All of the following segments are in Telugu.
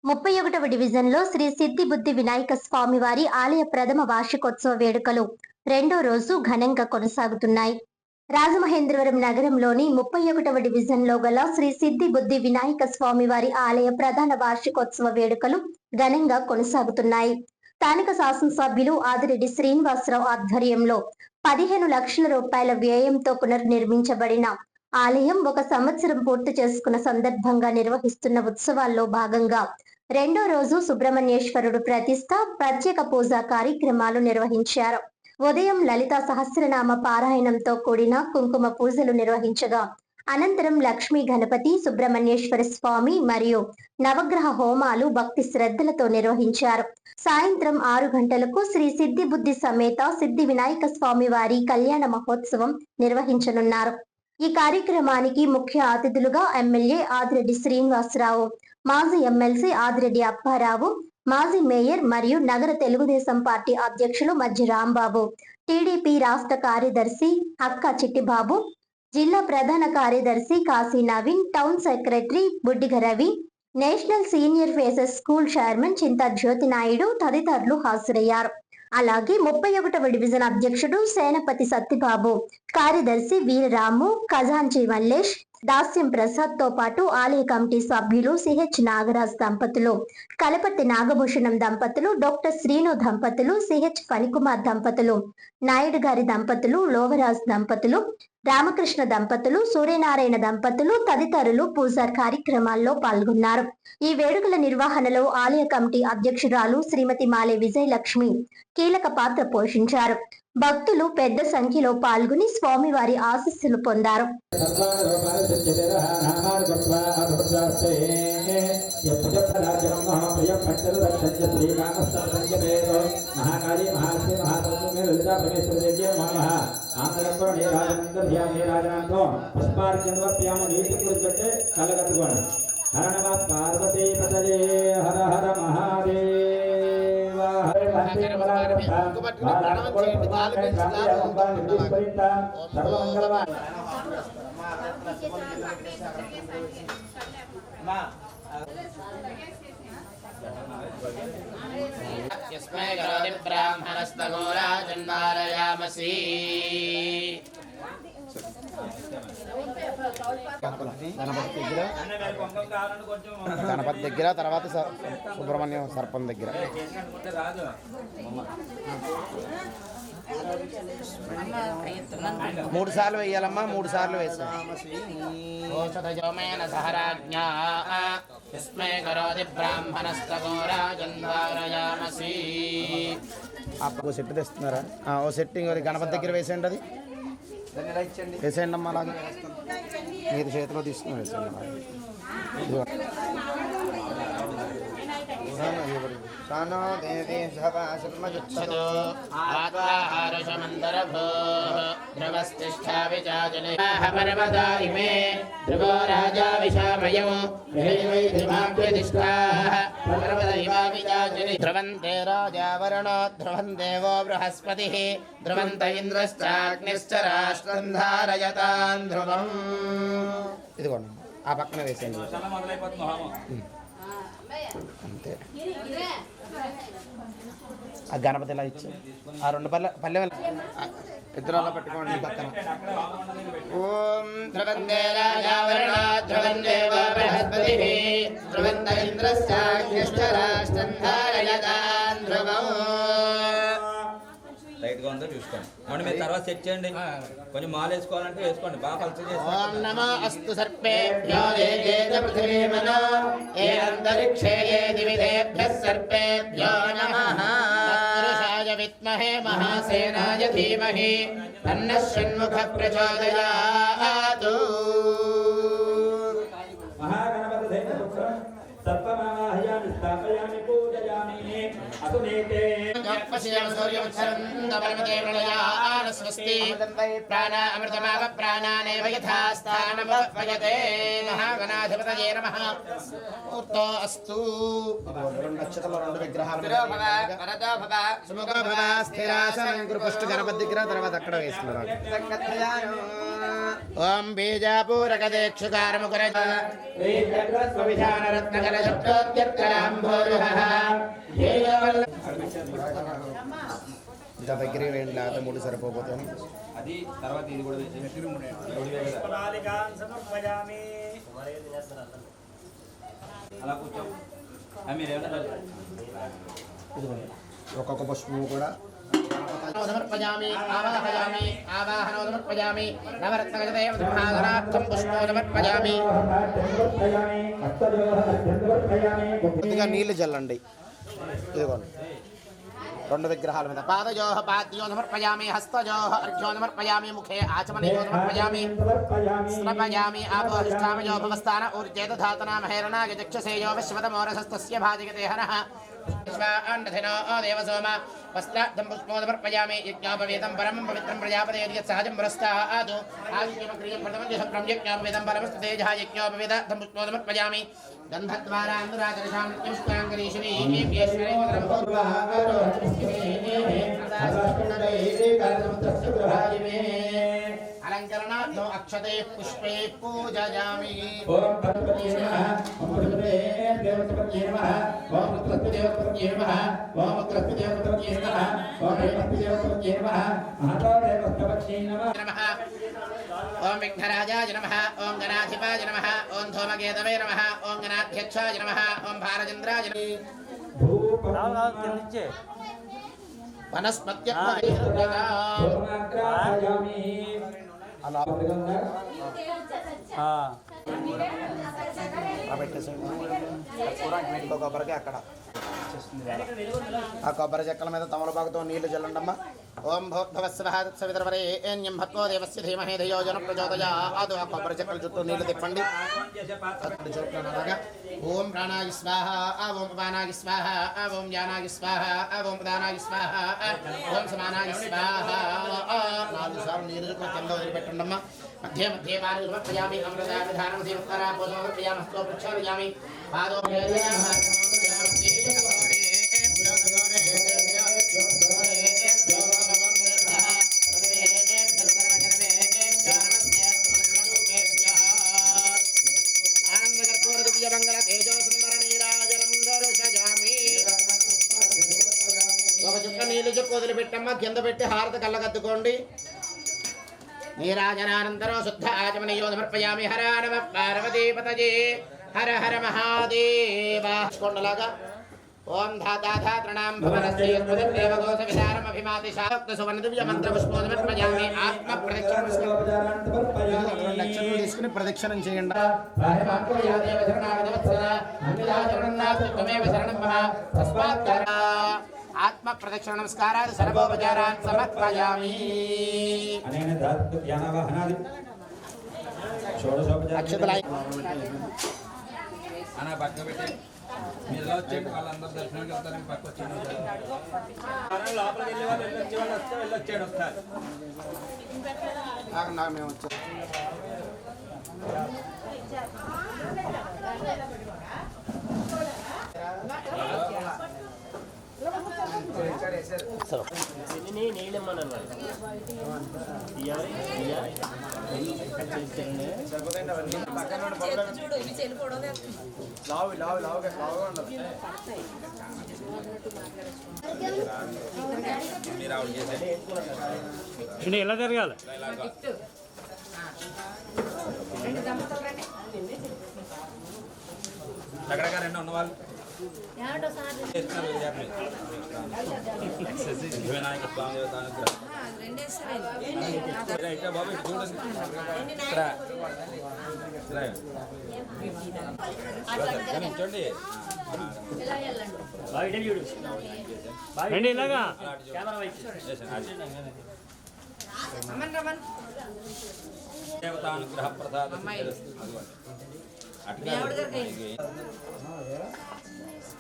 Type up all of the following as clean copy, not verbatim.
31వ డివిజన్లో శ్రీ సిద్ధి బుద్ధి వినాయక స్వామి వారి ఆలయ ప్రథమ వార్షికోత్సవ వేడుకలు రెండో రోజు ఘనంగా కొనసాగుతున్నాయి. రాజమహేంద్రవరం నగరంలోని 31వ డివిజన్లో గల శ్రీ సిద్ధి బుద్ధి వినాయక స్వామి వారి ఆలయ ప్రధాన వార్షికోత్సవ వేడుకలు ఘనంగా కొనసాగుతున్నాయి. స్థానిక శాసనసభ్యులు ఆదిరెడ్డి శ్రీనివాసరావు ఆధ్వర్యంలో 15 లక్షల రూపాయల వ్యయంతో పునర్నిర్మించబడిన ఆలయం ఒక సంవత్సరం పూర్తి చేసుకున్న సందర్భంగా నిర్వహిస్తున్న ఉత్సవాల్లో భాగంగా రెండో రోజు సుబ్రహ్మణ్యేశ్వరుడు ప్రతిష్ట ప్రత్యేక పూజా కార్యక్రమాలు నిర్వహించారు. ఉదయం లలిత సహస్రనామ పారాయణంతో కూడిన కుంకుమ పూజలు నిర్వహించగా అనంతరం లక్ష్మీ గణపతి సుబ్రహ్మణ్యేశ్వర స్వామి మరియు నవగ్రహ హోమాలు భక్తి శ్రద్ధలతో నిర్వహించారు. సాయంత్రం 6 గంటలకు శ్రీ సిద్ధి బుద్ధి సమేత సిద్ధి వినాయక స్వామి వారి కళ్యాణ మహోత్సవం నిర్వహించనున్నారు. ఈ కార్యక్రమానికి ముఖ్య అతిథులుగా ఎమ్మెల్యే ఆదిరెడ్డి శ్రీనివాసరావు, మాజీ ఎమ్మెల్సీ ఆదిరెడ్డి అప్పారావు, మాజీ మేయర్ మరియు నగర తెలుగుదేశం పార్టీ అధ్యక్షులు మధ్య రాంబాబు, టీడీపీ రాష్ట్ర కార్యదర్శి అక్క చిట్టిబాబు, జిల్లా ప్రధాన కార్యదర్శి Kashi Naveen, town secretary Buddiga Ravi, national senior faces school chairman Chinta Jyothi Naidu తదితరులు హాజరయ్యారు. అలాగే 31వ డివిజన్ అధ్యక్షుడు సేనపతి సత్యబాబు, కార్యదర్శి వీరరాము, ఖజాంచి మల్లేష్, దాస్యం ప్రసాద్ తో పాటు ఆలయ కమిటీ సభ్యులు సిహెచ్ నాగరాజ్ దంపతులు, కలపతి నాగభూషణం దంపతులు, డాక్టర్ శ్రీను దంపతులు, సిహెచ్ ఫణికుమార్ దంపతులు, నాయుడు గారి దంపతులు, లోవరాజ్ దంపతులు, రామకృష్ణ దంపతులు, సూర్యనారాయణ దంపతులు తదితరులు పూజా కార్యక్రమాల్లో పాల్గొన్నారు. ఈ వేడుకల నిర్వహణలో ఆలయ కమిటీ అధ్యక్షురాలు శ్రీమతి మాలే విజయలక్ష్మి కీలక పాత్ర పోషించారు. భక్తులు పెద్ద సంఖ్యలో పాల్గొని స్వామివారి ఆశీస్సులు పొందారు. పార్వతీ పదయే హర హర మహాదేవ యస్మై కరోతి బ్రాహ్మణస్తగోరా జన్మారయామసి గణపతి దగ్గర తర్వాత సుబ్రహ్మణ్యం సర్పం దగ్గర 3 సార్లు వేయాలమ్మా. 3 సార్లు వేసాం. సెట్ తెస్తున్నారా? ఓ సెట్టింగ్ గణపతి దగ్గర వేసేయండి. అది వేసేయండి అమ్మా. అలాగే మీరు చేతిలో తీసుకుని వేసేయండి. ధ్రువంతే రాజా వరుణో ధ్రువం దేవో బృహస్పతి ధ్రువంత ఇంద్రశ్చాగ్నిశ్చ రాష్ట్రం ధారయతాం ధ్రువం. ఇదిగోండి ఆ పక్కన వేసేయండి. అంతే. ఆ గణపతి ఇలా ఇచ్చి ఆ 2 పల్లె ఇద్దరు అలా పెట్టుకోండి పక్కన. ఓం ధ్రువందే రాజా వరుణో ధ్రువం దేవో బృహస్పతి ధ్రువంత ఇంద్రశ్చాగ్నిశ్చ రాష్ట్రం ధారయతాం ధ్రువం. రైట్గా ఉందో చూసుకోండి. అవును, మీరు తర్వాత సెట్ చేయండి. కొంచెం మాల వేసుకోవాలంటే వేసుకోండి. బాగా పల్చగా చేసుకోండి. ఓం నమో అస్తు సర్పేభ్యో దేవేత పృథివీమనో ఏ అంతరిక్షే ఏ దివిదేభ్యః సర్పేభ్యో నమః. పురుషాయ విద్మహే మహాసేనాయ ధీమహి తన్నః షణ్ముఖః ప్రచోదయాతు. మహాగణపతి దైవపుత్రం సర్పమావాహయామి స్థాపయామి పూజయామి అసునేతే స్వస్తి ప్రాణ అమృతమావ ప్రాణానేవ యథాస్థానమపయతే. మహాగణాధిపతయే నమః. మూర్తో అస్తు. 2 నక్షత్రాలు 2 విగ్రహాలు సుముఖో భవ స్థిరాసనం గురు ఫస్ట్ గణపతి దగ్గర తర్వాత అక్కడ వేస్తున్నారు. ఓం బీజాపూరకదేక్షుకారముకుర ఇంకా దగ్గరికి వేయండి లేకపోతే ముడి సరిపోతాను. అది తర్వాత ఇది కూడా అలా కూర్చో మీరు ఏమన్నా ఒక్కొక్క పుష్పము కూడా సమర్పయామి ఆవాహయామి ఆవాహనో సమర్పయామి నవరత్నగజదేవ సింహాసనార్థం పుష్పో సమర్పయామి. కొద్దిగా నీళ్లు చల్లండి. ఇదిగోండి 2 విగ్రహాల మీద పాదయోః పాద్యో సమర్పయామి హస్తయోః అర్ఘ్యో సమర్పయామి ముఖే ఆచమనీయో సమర్పయామి స్నపయామి ఆపోహిష్టామయో భవస్థాన ఊర్జేత ధాతనా మహేరణాగ చక్షసేయో విశ్వతమోరసస్తస్య భాజిగదేహనః విశ్వాన్నధినో దేవసోమ వస్త్రార్థం పుష్పో సమర్పయామి యజ్ఞోపవేదం పరమం పవిత్రం ప్రజాపతేర్యత్ సహజం పురస్తాదు ఆదిత్యమక్రియం ప్రథమం శుక్రం యజ్ఞోపవేదం పరమస్తు తేజః యజ్ఞోపవేదార్థం పుష్పో సమర్పయామి గంధద్వారా అనురాగరశాం నిత్యపుష్పాంగరీశ్వరీ అలంకరణార్థం అక్షతే పుష్పే పూజయామి. ఓం భగవతే నమః ఓం భగవతే దేవతపత్యే నమః ఓం రుద్రదేవతపత్యే నమః ఓం రుద్రదేవతపత్యే నమః ఓం దేవతపత్యే నమః మహాదేవతపత్యే నమః. ఓం విఘ్నరాజాయ నమః ఓం గణాధిపాయ నమః ఓం ధూమకేతవే నమః ఓం గణాధ్యక్షాయ నమః ఓం భారచంద్రాయ నమః. వనస్పత్య అలా పెట్టేసేయండి. ఇంకో కొబ్బరికి అక్కడ ఆ కొబ్బరి చెక్కల మీద తమలపాకుతో నీళ్లు చల్లండమ్మా. ఓం భూర్భువస్సవితరవరేణ్యం భర్గో దేవస్య ధీమహి ధియో జన ప్రచోదయాత్. ఆ కొబ్బరి చెక్కల చుట్టూ నీళ్లు తిప్పండి. ఓం ప్రాణాయ స్వాహ ఓం అపానాయ స్వాహ ఓం జ్ఞానాయ స్వాహ ఓం ప్రధానాయ స్వాహ ఓం సమానాయ స్వాహ. 4 సార్లు నీరు కింద వదిలిపెట్టండమ్మా. మధ్య మధ్య పాలు సమర్పయామి అమృతాధానం దేవతారా పోషం సమర్పయామి హస్తో ప్రక్షాళయామి పాదో వదిలిపెట్టమ్మా. కింద పెట్టి హారత కళ్ళకద్దుకోండి. నీరాజనానంతరం శుద్ధ ఆచమనీయో సమర్పయామి. హర నమ పార్వతీపతయే హర హర మహాదేవ. కొండలాగా ఓం ధాతాధాతృణాం భవనస్యేర్పదేవగోస విధానమభిమాతిశాక్త సువర్ణ దివ్య మంత్ర పుష్పో సమర్పయామి. ఆత్మ ప్రదక్షిణం తీసుకుని ప్రదక్షిణం చేయండి. ఆత్మ ప్రదక్షిణ నమస్కారాలు సర్వోపచారాన్ సమర్పయామి. అన్న పక్క పెట్టి మీరు ఎలా వచ్చేయండి. వాళ్ళందరూ దర్శనానికి వెళ్తారని పక్క వచ్చేయండి. లోపలికి వెళ్ళే వాళ్ళు వెళ్ళొచ్చే వాళ్ళు వస్తే వెళ్ళొచ్చేయండి ఒకసారి. మేము వచ్చాం. మీరు ఆవిడ చేసేది ఎలా జరగాలి? ఎక్కడెక్కడ 2 ఉన్నవాళ్ళు వినాయక స్వామి దేవత బాబు చూడండి. చూడండి ఇలాగా దేవతానుగ్రహ ప్రసాద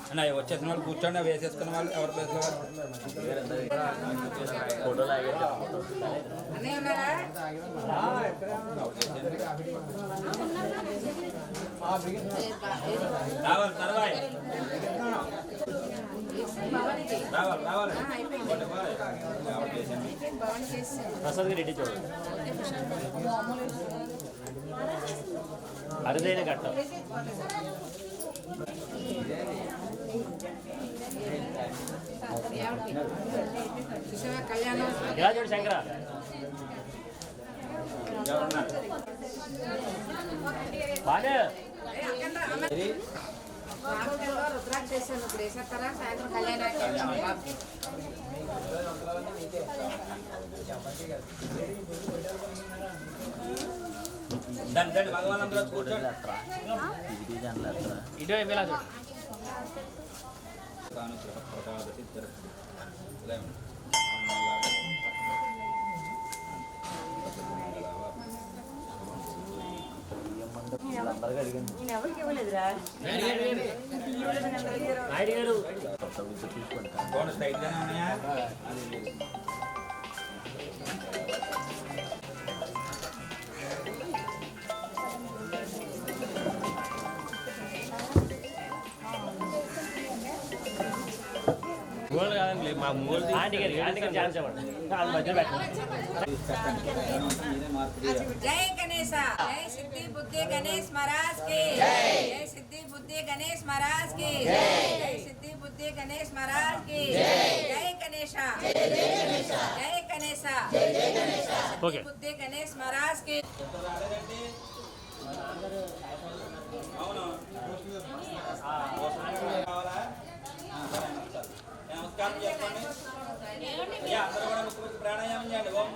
అన్న వచ్చేసిన వాళ్ళు కూర్చోండి. వేసేసుకున్న వాళ్ళు ఎవరి ప్లేస్లో రావాలి తర్వాత రావాలి ప్రసాద్ రెడ్డి చూడండి. అరుదైన ఘట్టం. ఇలా చూడు శంకర. బాగా రుద్రాక్ష చేశాను ఇప్పుడు వేసేస్తారా సాయంత్రం కళ్యాణానికి దండి భగవాన్ అందరూ కూర్చోండి. ఇటు ఇలా చూడు. ఎవరికి ఇవ్వలేదురా నాయుడు గారు స్ట్రైట్ గానే ఉన్నాయా? మూగోళ్ళు కాదండి, మా మూగోళ్ళు ఆంటీ గారికి ఛాన్స్ ఇవ్వండి. అది మధ్యలో పెట్టండి. జై గణేశ జై సిద్ధి బుద్ధి గణేష్ మహారాజ్ కి జై సిద్ధి బుద్ధి గణేష్ మహారాజ్ కి జై సిద్ధి బుద్ధి గణేష్ మహారాజ్ కి జై గణేశ జై గణేశ ఓకే. బుద్ధి గణేష్ మహారాజ్ కి అవును కావాలా? నమస్కారం చేసుకోండి. అందరూ కూడా ముక్కు ప్రాణాయామం చేయండి. ఓం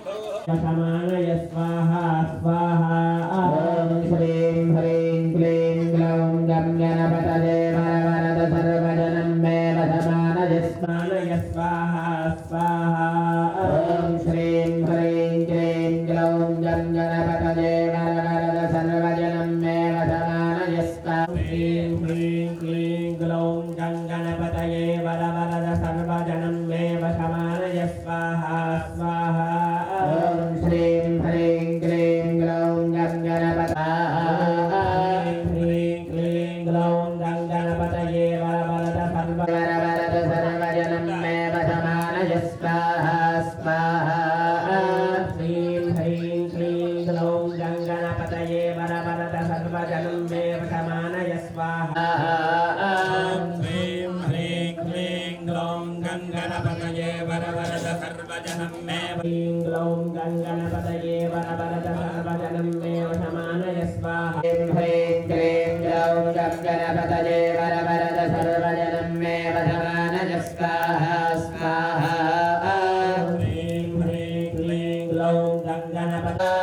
समानय स्वाहा स्वाहा ॐ श्रीं ह्रीं क्लीं ग्लौं गं गणपतये वरवरद सर्वजनं मे वशमानय स्वाहा स्वाहा ॐ श्रीं ह्रीं क्लीं ग्लौं गं गणपतये वरवरद सर्वजनं मे वशमानय स्वाहा श्रीं ह्रीं क्लीं ग्लौं गं गणपतये वरवरद सर्वजनं मे वशमानय स्वाहा स्वाहा ॐ श्रीं ह्रीं क्लीं ग्लौं गं गणपतये ह्रीं क्लीं ग्लौं गं गणपतये वरवरद सर्वजनं मे वशमानय स्वाहा स्वाहा श्रीं ह्रीं क्लीं ग्लौं गं गणपतये वरवरद सर्वजनं मे वशमानय स्वाहा श्रीं ह्रीं क्लीं ग्लौं गं गणपतये वरवरद सर्वजनं मे ह्रीं ग्लौं गं गणपतये वरवरद सर्वजनं मे वशमानय स्वाहा ह्रीं क्लीं ग्लौं गं गणपतये वरवरद सर्वजनं मे वशमानय स्वाहा स्वाहा ह्रीं ह्रीं क्लीं ग्लौं गं गणपतये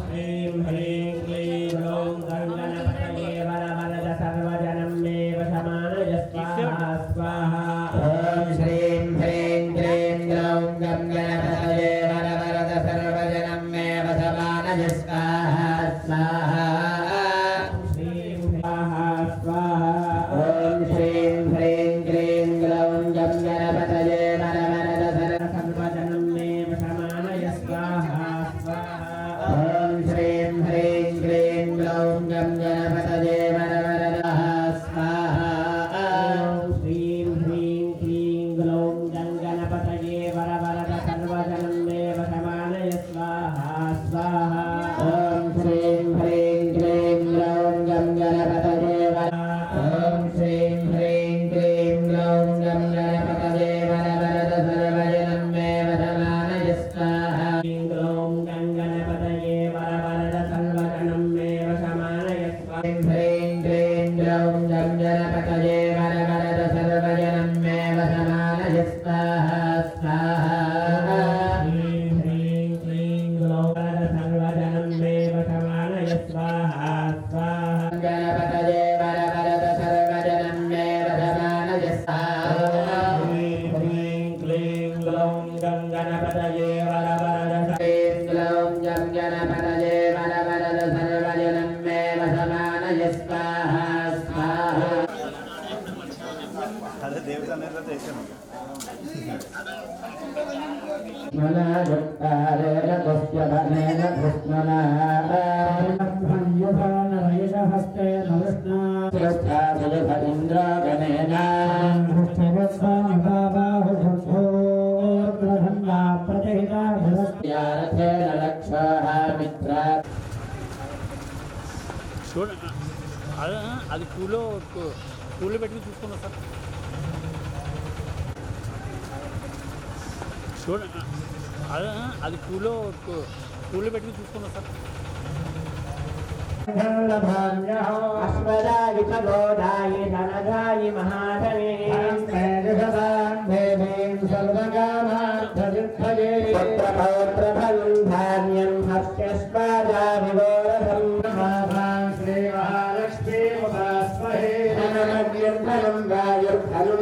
ह्रीं ह्रीं क्लीं ग्लौं गं गणपतये वरवरद सर्वजनं मे वशमानय स्वाहा स्वाहा ॐ श्रीं ह्रीं क्लीं ग्लौं गं गणपतये वरवरद सर्वजनं मे वशमानय स्वाहा स्वाहा श्रीं स्वाहा स्वाहा ॐ श्रीं ह्रीं क्लीं ग्लौं गं गणपतये वरवरद सर्वजनं मे वशमानय स्वाहा स्वाहा ॐ श्रीं ह्रीं क्लीं ग्लौं गं गणपतये वरवरद स्वाहा ॐ श्रीं ह्रीं क्लीं ग्लौं गं गणपतये वरवरद सर्वजनं मे वशमानय स्वाहा स्वाहा ॐ श्रीं ह्रीं क्लीं ग्लौं गं गणपतये ॐ श्रीं ह्रीं क्लीं ग्लौं गं गणपतये वरवरद सर्वजनं मे वशमानय स्वाहा ग्लौं गं गणपतये वरवरद सर्वजनं मे वशमानय स्वाहा ह्रीं क्लीं ग्लौं गं गणपतये वरवरद सर्वजनं मे वशमानय स्वाहा स्वाहा ह्रीं ह्रीं क्लीं ग्लौं वरवरद सर्वजनं मे वशमानय स्वाहा स्वाहा गणपतये वरवरद सर्वजनं मे वशमानय स्वाहा ह्रीं ह्रीं क्लीं ग्लौं गं गणपतये वरवरद ह्रीं ग्लौं गं गणपतये वरवरद सर्वजनं मे वशमानय स्वाहा स्वाहा मनायुक्तारेण पुष्यफलेन कृष्णना हस्ते नवृष्णा इन्द्रागणेन प्रतिहिता लक्षः मित्रा అది కూలో పెట్టి చూసుకున్నా సార్ చూడండి అది కూలో పెట్టి చూసుకున్నా సార్ అశ్వదాయి ఖగోదాయి ధనదాయి మహాధనే సర్వకామార్థసిద్ధయే పుత్రపౌత్రఫలం ధాన్యం హస్యస్వాదాభిగోరధం శ్రీ మహాలక్ష్మీ ఉపాస్మహే ధనమగ్నిర్ధనం వాయుర్ధనం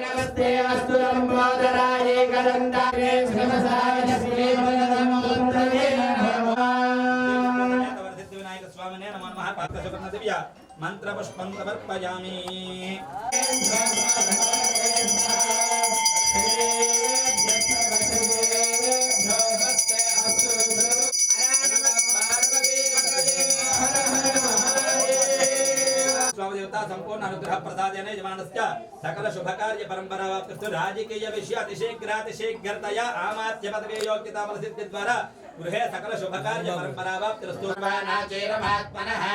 నమస్తే అస్తు లంబోదరాయ గదండాయ శ్రీమసాయ వినాయక స్వామినే నమో నమః పాత్రసుపర్ణ దివ్య మంత్ర పుష్పం సమర్పయామి. संपूर्ण अनुग्रह प्रसादेन यजमानस्य सकल शुभ कार्य परंपरा वाप्तु राजकीय विषय अतिशीघ्रतया आमात्य पदवी योग्यता प्रसिद्धि द्वारा गृहे सकल शुभ कार्य परंपरा वाप्तु वानाचेरमात्मनः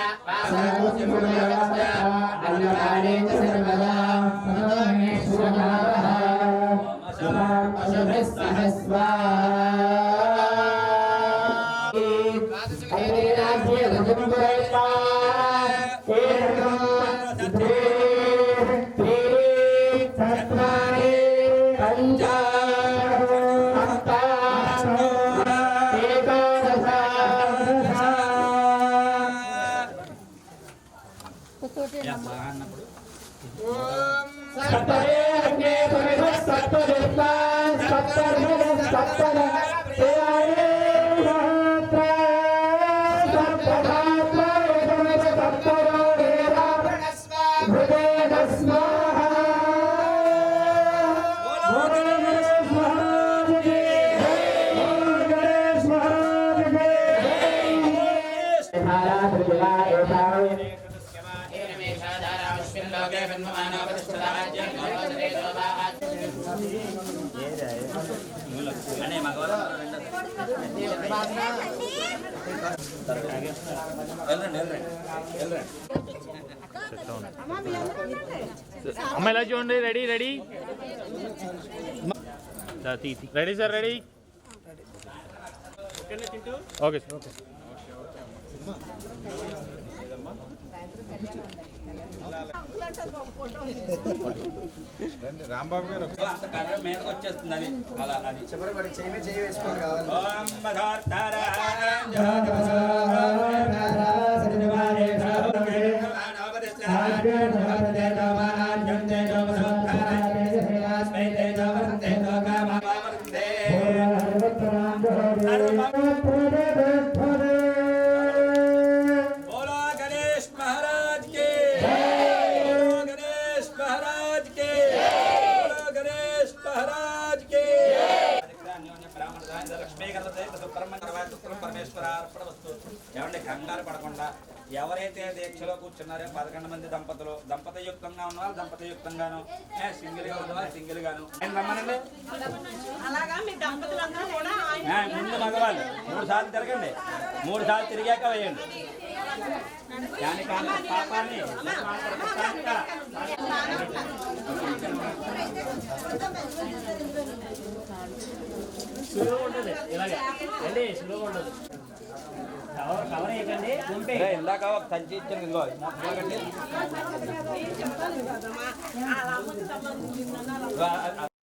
అమ్మ ఇలా చూడండి. Ready ready ready sir ready. Okay sir okay. Rambabu గారు మీదకి వచ్చేస్తుంది అది అలా అది చివరి చేయి వేసుకోవాలి ఏమంటే కంగారు పడకుండా ఎవరైతే దీక్షలో కూర్చున్నారో 11 మంది దంపతయుక్తంగా ఉన్నవాళ్ళు దంపతయుక్తంగాను, సింగిల్ గా ఉన్నవాళ్ళు సింగిల్ గాను రమ్మనండి. ముందు మగవాళ్ళు 3 సార్లు తిరగండి, 3 సార్లు తిరిగాక వేయండి. పాపాన్ని సులువుగా ఉంటుంది. ఇలాగే అండి సులువుగా ఉండదు. కవర్ వేయకండి. ఇందాక సంచి ఇచ్చాను ఇదిగో.